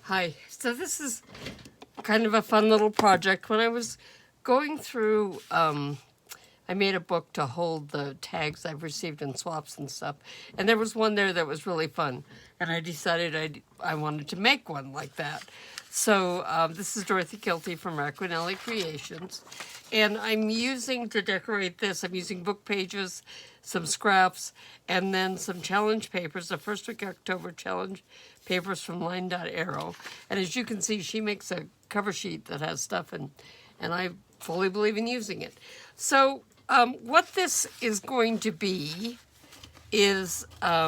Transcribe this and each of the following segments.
Hi. So this is kind of a fun little project. When I was going through, I made a book to hold the tags I've received in swaps and stuff, and there was one there that was really fun, and I decided I wanted to make one like that. So this is Dorothy Kilty from Raquinelli Creations, and I'm using to decorate this, I'm using book pages, some scraps, and then some challenge papers, the first week October challenge papers from Line Dot Arrow. And as you can see, she makes a cover sheet that has stuff, and I fully believe in using it. So what this is going to be is a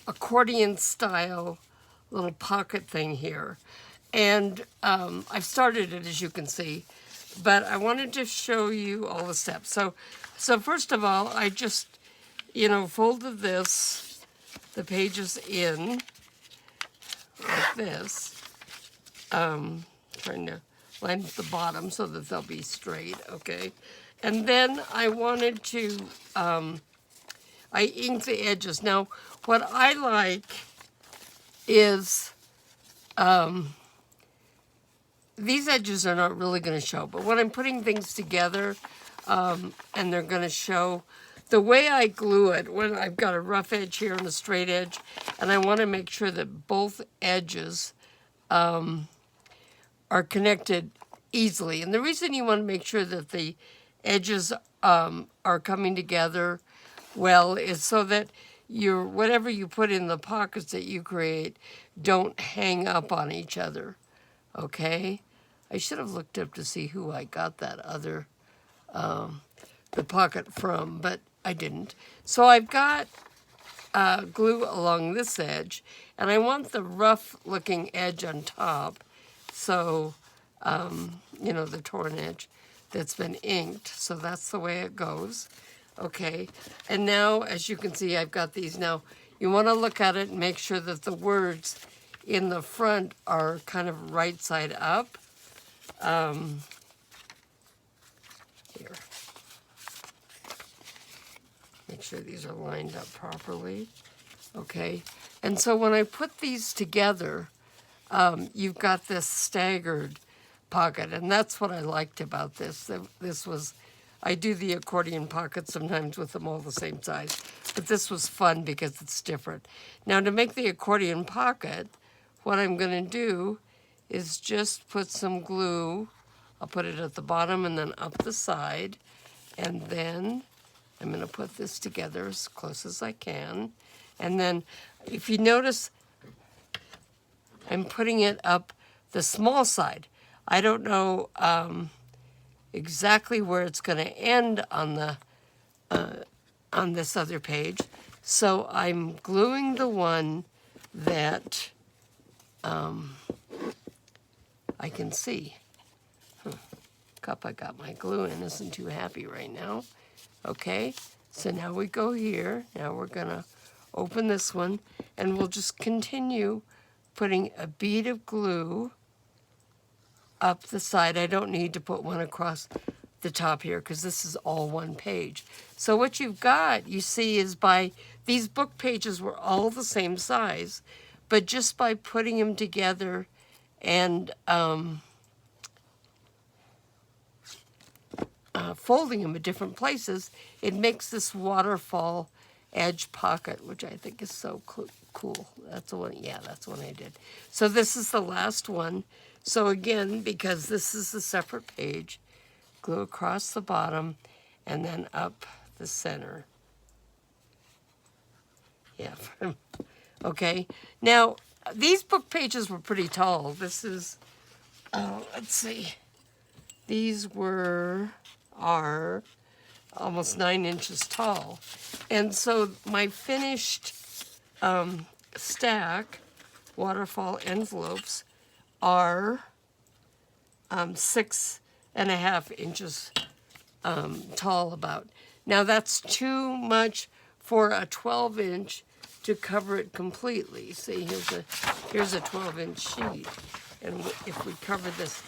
accordion style little pocket thing here. And I've started it, as you can see, but I wanted to show you all the steps. So first of all, I just, folded the pages in like this, trying to line up the bottom so that they'll be straight, okay? And then I wanted to, I inked the edges. Now, what I like is, these edges are not really going to show, but when I'm putting things together, and they're going to show, the way I glue it, when I've got a rough edge here and a straight edge, and I want to make sure that both edges are connected easily. And the reason you want to make sure that the edges are coming together well is so that whatever you put in the pockets that you create don't hang up on each other, okay? I should have looked up to see who I got that other, the pocket from, but I didn't. So I've got glue along this edge, and I want the rough looking edge on top, so, the torn edge that's been inked, so that's the way it goes. Okay, and now, as you can see, I've got these. Now, you want to look at it and make sure that the words in the front are kind of right side up. Here. Make sure these are lined up properly. Okay, and so when I put these together, you've got this staggered pocket, and that's what I liked about this. This was, I do the accordion pocket sometimes with them all the same size, but this was fun because it's different. Now, to make the accordion pocket, what I'm going to do is just put some glue. I'll put it at the bottom and then up the side, and then I'm going to put this together as close as I can. And then, if you notice, I'm putting it up the small side. I don't know exactly where it's going to end on the on this other page, so I'm gluing the one that I can see. Cup I got my glue in isn't too happy right now. Okay, so now we go here. Now we're going to open this one, and we'll just continue putting a bead of glue up the side. I don't need to put one across the top here because this is all one page. So what you've got, you see, is these book pages were all the same size, but just by putting them together and folding them at different places, it makes this waterfall edge pocket, which I think is so cool. That's the one, yeah, that's the one I did. So this is the last one. So again, because this is a separate page, glue across the bottom and then up the center. Yeah, okay. Now, these book pages were pretty tall. This is, let's see, these are almost 9 inches tall. And so my finished stack waterfall envelopes are 6.5 inches tall about. Now that's too much for a 12-inch to cover it completely. See, here's a 12-inch sheet, and if we cover this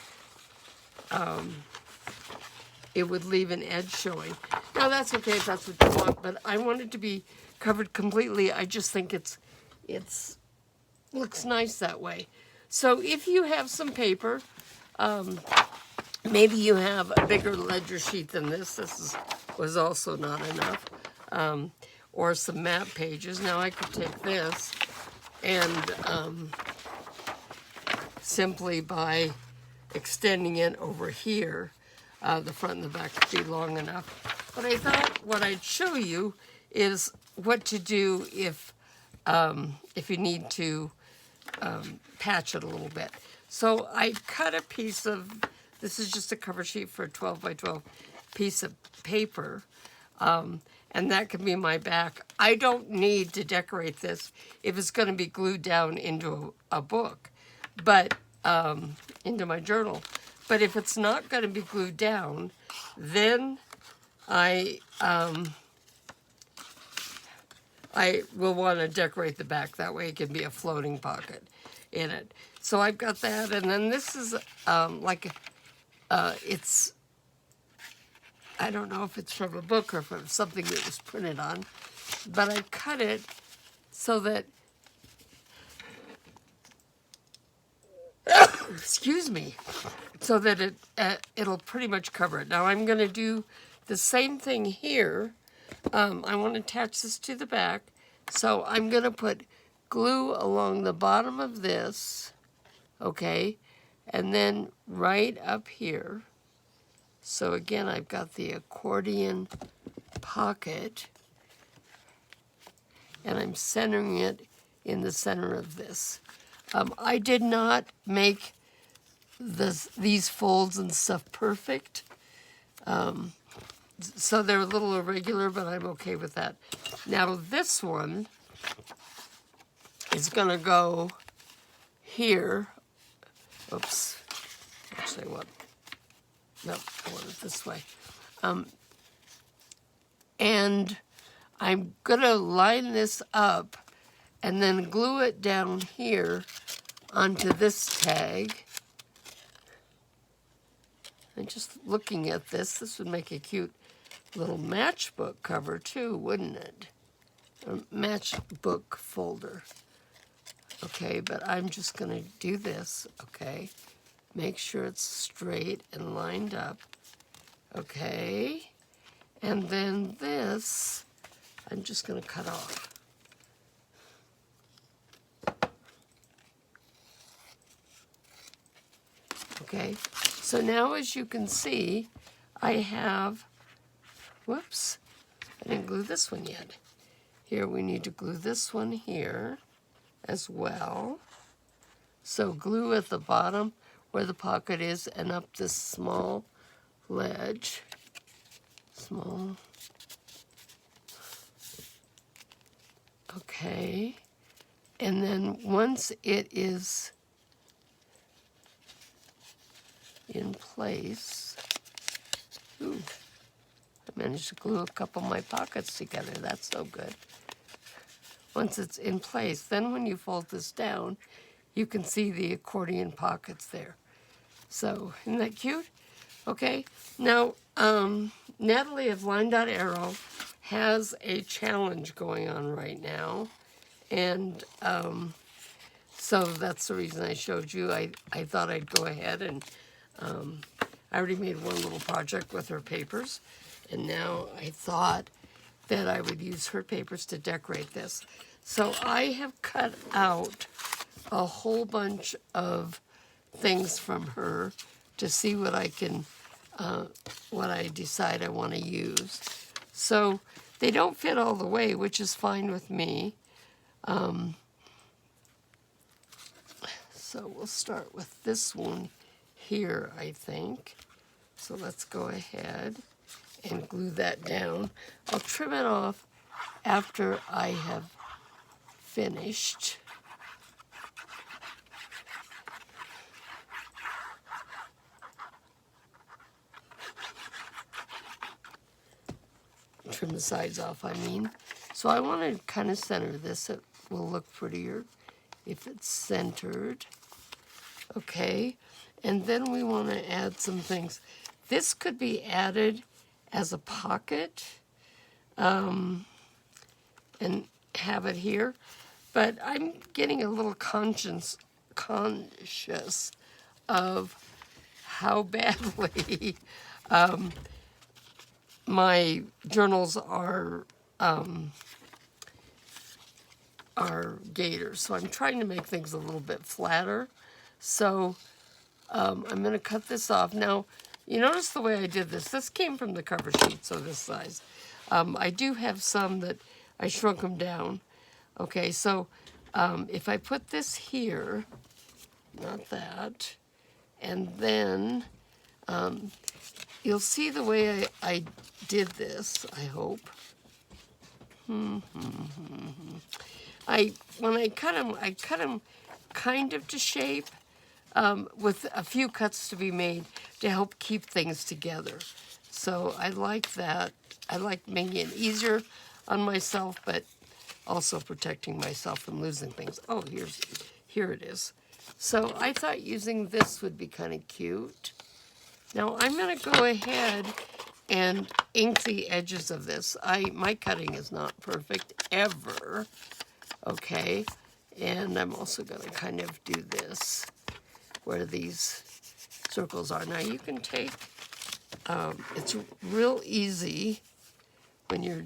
it would leave an edge showing. Now that's okay if that's what you want, but I want it to be covered completely. I just think it's looks nice that way. So if you have some paper, maybe you have a bigger ledger sheet than this. Was also not enough. Or some map pages. Now I could take this and simply by extending it over here, the front and the back would be long enough. But I thought what I'd show you is what to do if you need to patch it a little bit. So I cut a piece of, this is just a cover sheet for a 12 by 12 piece of paper, and that can be my back. I don't need to decorate this if it's going to be glued down into a book, but into my journal. But if it's not going to be glued down, then I will want to decorate the back. That way it can be a floating pocket in it. So I've got that, and then this is it's, I don't know if it's from a book or from something that was printed on, but I cut it so that, excuse me, so that it'll pretty much cover it. Now I'm going to do the same thing here. I want to attach this to the back, so I'm going to put glue along the bottom of this, okay, and then right up here. So again, I've got the accordion pocket, and I'm centering it in the center of this. I did not make these folds and stuff perfect, so they're a little irregular, but I'm okay with that. Now this one is going to go here. Oops. Actually, what? Nope, I want it this way. And I'm going to line this up and then glue it down here onto this tag. And just looking at this would make a cute little matchbook cover too, wouldn't it? A matchbook folder. Okay, but I'm just going to do this, okay? Make sure it's straight and lined up, okay? And then this, I'm just going to cut off. Okay, so now as you can see, I have, whoops, I didn't glue this one yet. Here, we need to glue this one here as well. So glue at the bottom where the pocket is and up this small ledge. Small. Okay. And then once it is in place, ooh, I managed to glue a couple of my pockets together. That's so good. Once it's in place, then when you fold this down, you can see the accordion pockets there. So, isn't that cute? Okay, now, Natalie of Line.Arrow has a challenge going on right now, and so that's the reason I showed you. I thought I'd go ahead and I already made one little project with her papers, and now I thought that I would use her papers to decorate this. So I have cut out a whole bunch of things from her to see what I can, what I decide I want to use. So they don't fit all the way, which is fine with me. So we'll start with this one here, I think. So let's go ahead and glue that down. I'll trim it off after I have finished. Trim the sides off, I mean. So I want to kind of center this. It will look prettier if it's centered. Okay, and then we want to add some things. This could be added as a pocket and have it here. But I'm getting a little conscious of how badly my journals are gaiters. So I'm trying to make things a little bit flatter. So I'm going to cut this off. Now, you notice the way I did this. This came from the cover sheet, so this size. I do have some that I shrunk them down. Okay, so if I put this here, not that, and then you'll see the way I did this, I hope. When I cut them kind of to shape, with a few cuts to be made to help keep things together. So I like that. I like making it easier on myself, but also protecting myself from losing things. Oh, here it is. So I thought using this would be kind of cute. Now I'm going to go ahead and ink the edges of this. My cutting is not perfect ever. Okay, and I'm also going to kind of do this where these circles are. Now you can take, it's real easy when you're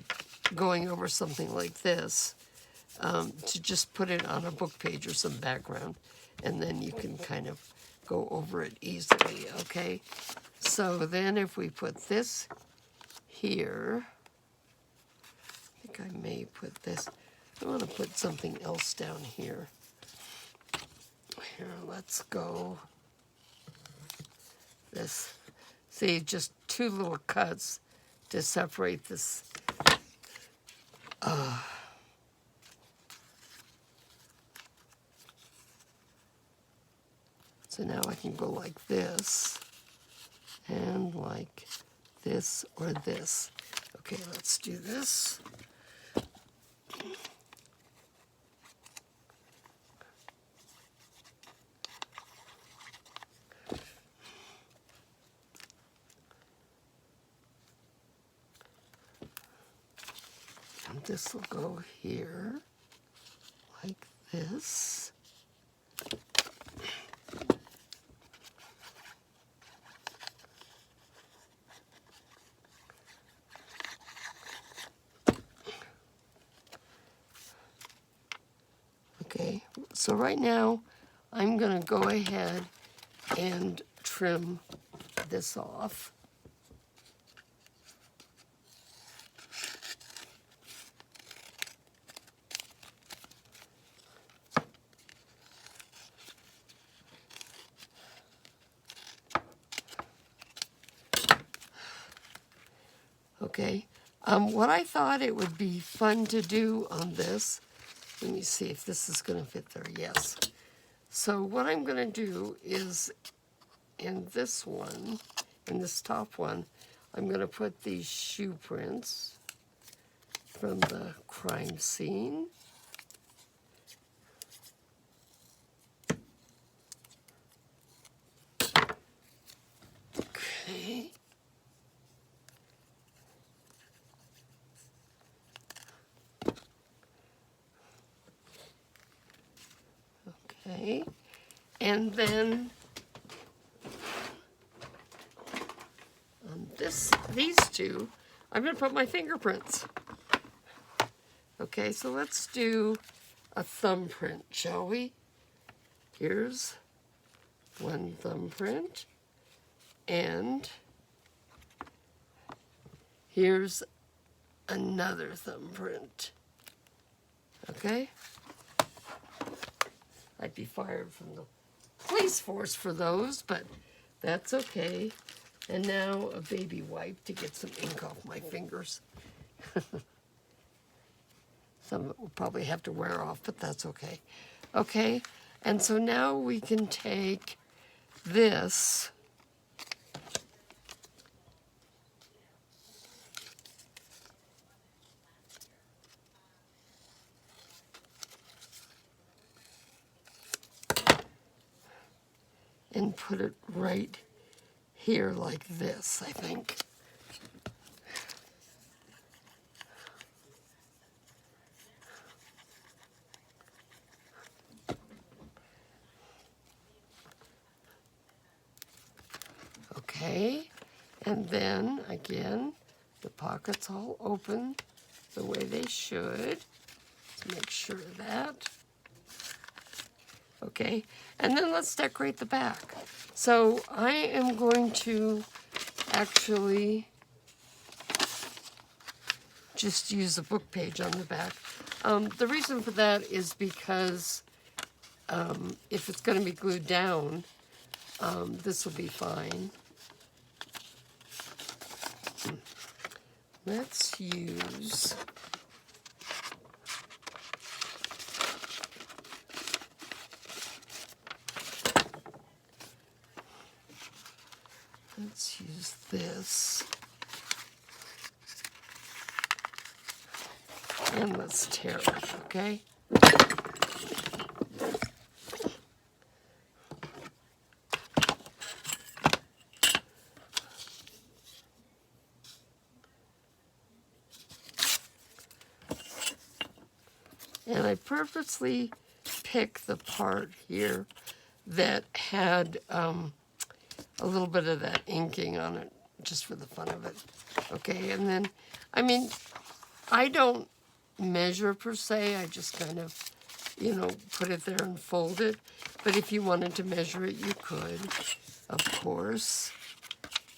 going over something like this to just put it on a book page or some background, and then you can kind of go over it easily, okay? So then if we put this here, I think I may put this, I want to put something else down here. Here, let's go this. See, just two little cuts to separate this. So now I can go like this, and like this or this. Okay, let's do this. And this will go here, like this. Okay, so right now I'm going to go ahead and trim this off. Okay, what I thought it would be fun to do on this, let me see if this is going to fit there. Yes. So what I'm going to do is in this one, in this top one, I'm going to put these shoe prints from the crime scene. Okay. Okay. And then on these two, I'm going to put my fingerprints. Okay, so let's do a thumbprint, shall we? Here's one thumbprint, and here's another thumbprint. Okay? I'd be fired from the police force for those, but that's okay. And now a baby wipe to get some ink off my fingers. Some of it will probably have to wear off, but that's okay. Okay, and so now we can take this and put it right here like this, I think. Okay, and then again, the pockets all open the way they should. Let's make sure of that. Okay, and then let's decorate the back. So I am going to actually just use a book page on the back. The reason for that is because if it's going to be glued down, this will be fine. Let's use this. And let's tear it, okay? And I purposely picked the part here that had a little bit of that inking on it, just for the fun of it. Okay, and then, I mean, I don't measure per se, I just kind of, you know, put it there and fold it. But if you wanted to measure it, you could, of course.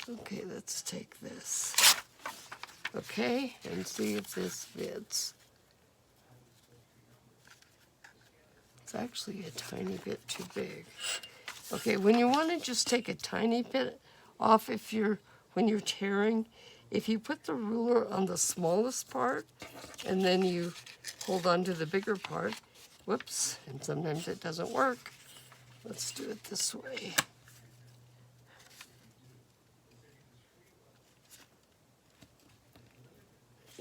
Okay, let's take this. Okay, and see if this fits. It's actually a tiny bit too big. Okay, when you want to just take a tiny bit off when you're tearing, if you put the ruler on the smallest part and then you hold on to the bigger part, whoops, and sometimes it doesn't work. Let's do it this way.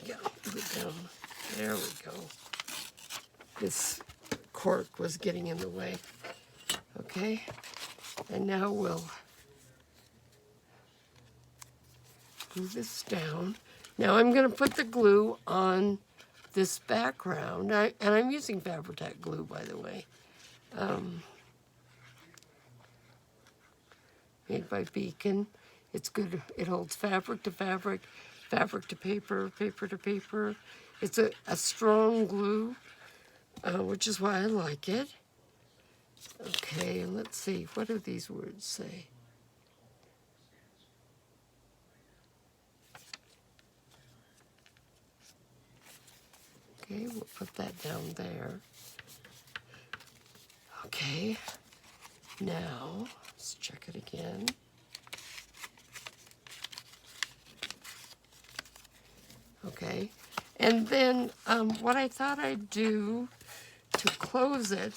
Yeah, do it down. There we go. This cork was getting in the way. Okay, and now we'll glue this down. Now I'm going to put the glue on this background, and I'm using Fabri-Tac glue, by the way. Made by Beacon. It's good. It holds fabric to fabric, fabric to paper, paper to paper. It's a strong glue, which is why I like it. Okay, and let's see, what do these words say? Okay, we'll put that down there. Okay, now let's check it again. Okay, and then what I thought I'd do to close it,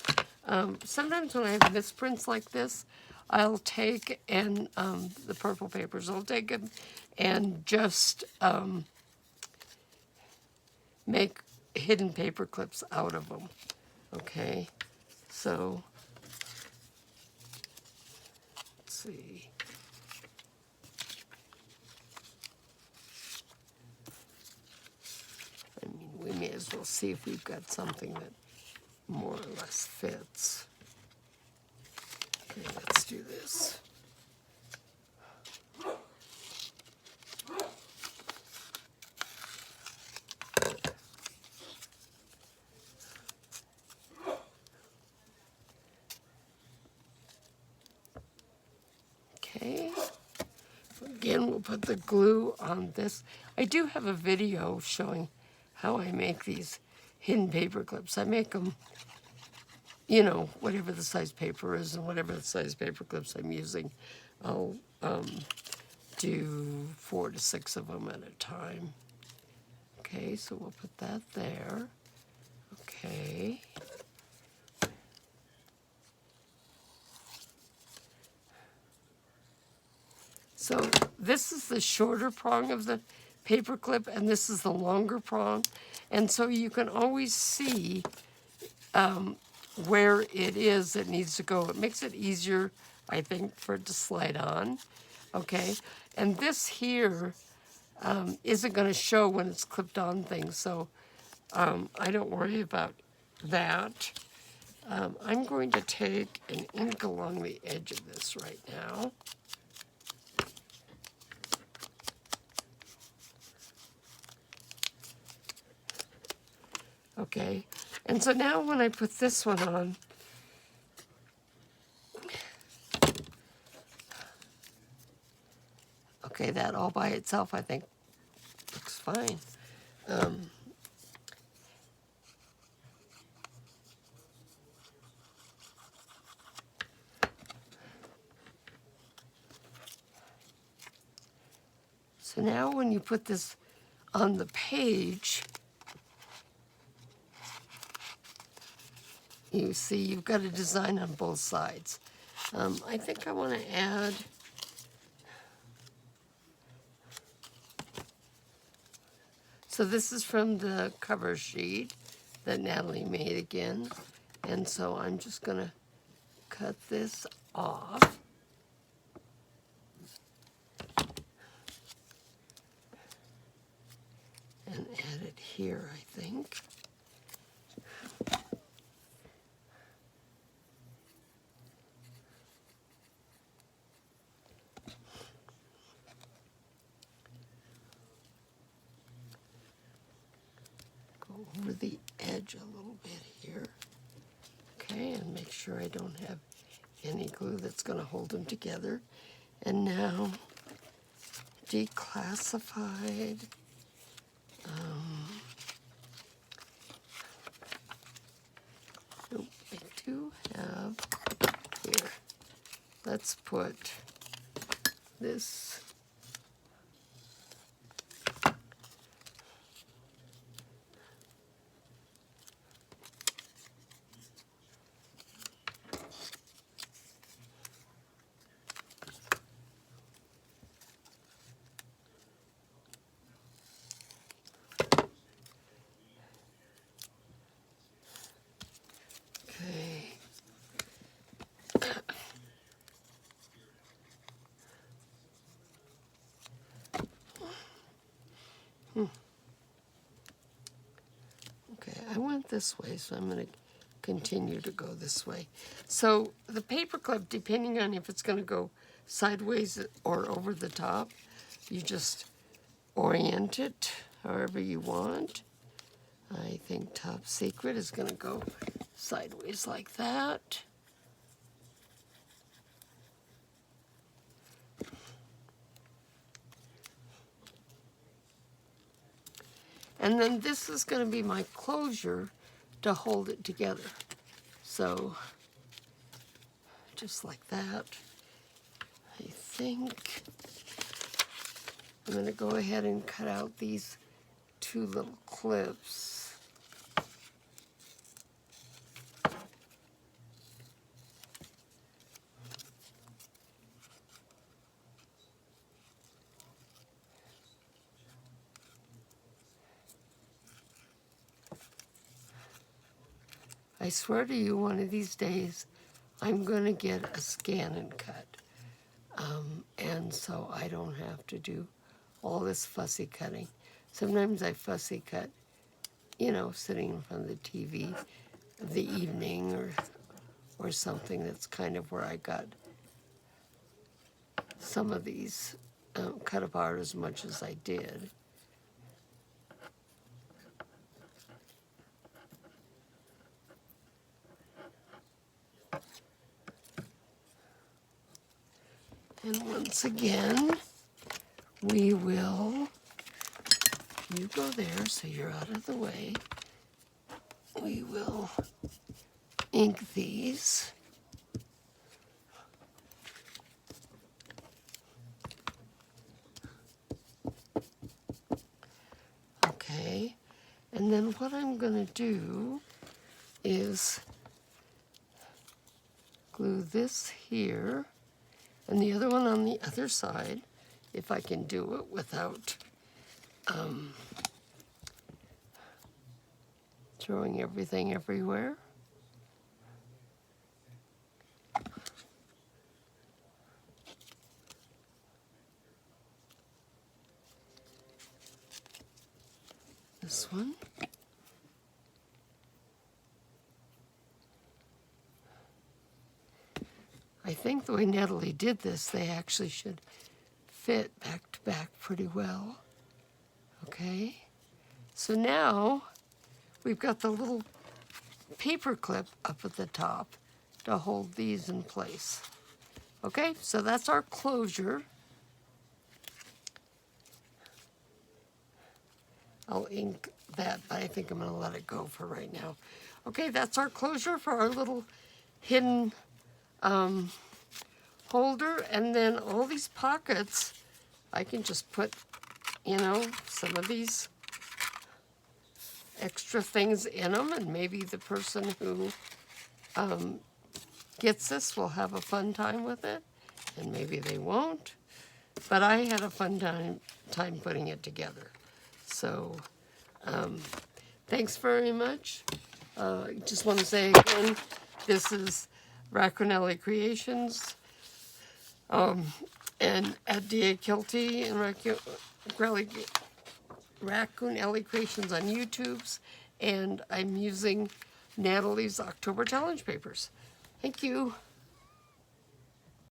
sometimes when I have misprints like this, I'll take and the purple papers, I'll take them and just make hidden paper clips out of them. Okay, so let's see. I mean, we may as well see if we've got something that more or less fits. Okay, let's do this. Okay, again, we'll put the glue on this. I do have a video showing how I make these hidden paper clips. I make them, you know, whatever the size paper is and whatever the size paper clips I'm using. I'll do 4 to 6 of them at a time. Okay, so we'll put that there. Okay. So this is the shorter prong of the paper clip, and this is the longer prong. And so you can always see where it is that needs to go. It makes it easier, I think, for it to slide on. okay? And this here isn't going to show when it's clipped on things, so I don't worry about that. I'm going to take and ink along the edge of this right now. Okay, and so now when I put this one on, okay, that all by itself I think looks fine. So now when you put this on the page, you see you've got a design on both sides. I think I want to add so this is from the cover sheet that Natalie made again, and so I'm just going to cut this off. And add it here, I think. Go over the edge a little bit here. Okay, and make sure I don't have any glue that's going to hold them together. And now, declassified. Nope, I do have here. Let's put this. Okay. Okay, I went this way, so I'm going to continue to go this way. So the paperclip, depending on if it's going to go sideways or over the top, you just orient it however you want. I think Top Secret is going to go sideways like that. And then this is going to be my closure to hold it together. So, just like that. I think I'm going to go ahead and cut out these two little clips. I swear to you, one of these days, I'm going to get a scan and cut. And so I don't have to do all this fussy cutting. Sometimes I fussy cut, you know, sitting in front of the TV the evening or something. That's kind of where I got some of these cut apart as much as I did. And once again, we will, you go there so you're out of the way. We will ink these. Okay, and then what I'm going to do is glue this here and the other one on the other side, if I can do it without throwing everything everywhere. I think the way Natalie did this, they actually should fit back to back pretty well. Okay, so now we've got the little paper clip up at the top to hold these in place. Okay, so that's our closure. I'll ink that, but I think I'm going to let it go for right now. Okay, that's our closure for our little hidden holder. And then all these pockets, I can just put, you know, some of these extra things in them, and maybe the person who gets this will have a fun time with it, and maybe they won't. But I had a fun time putting it together. So, thanks very much. I just want to say again, this is Raccoonelli Creations, and at D.A. Kilty and Raccoonelli Creations on YouTube's, and I'm using Natalie's October Challenge papers. Thank you.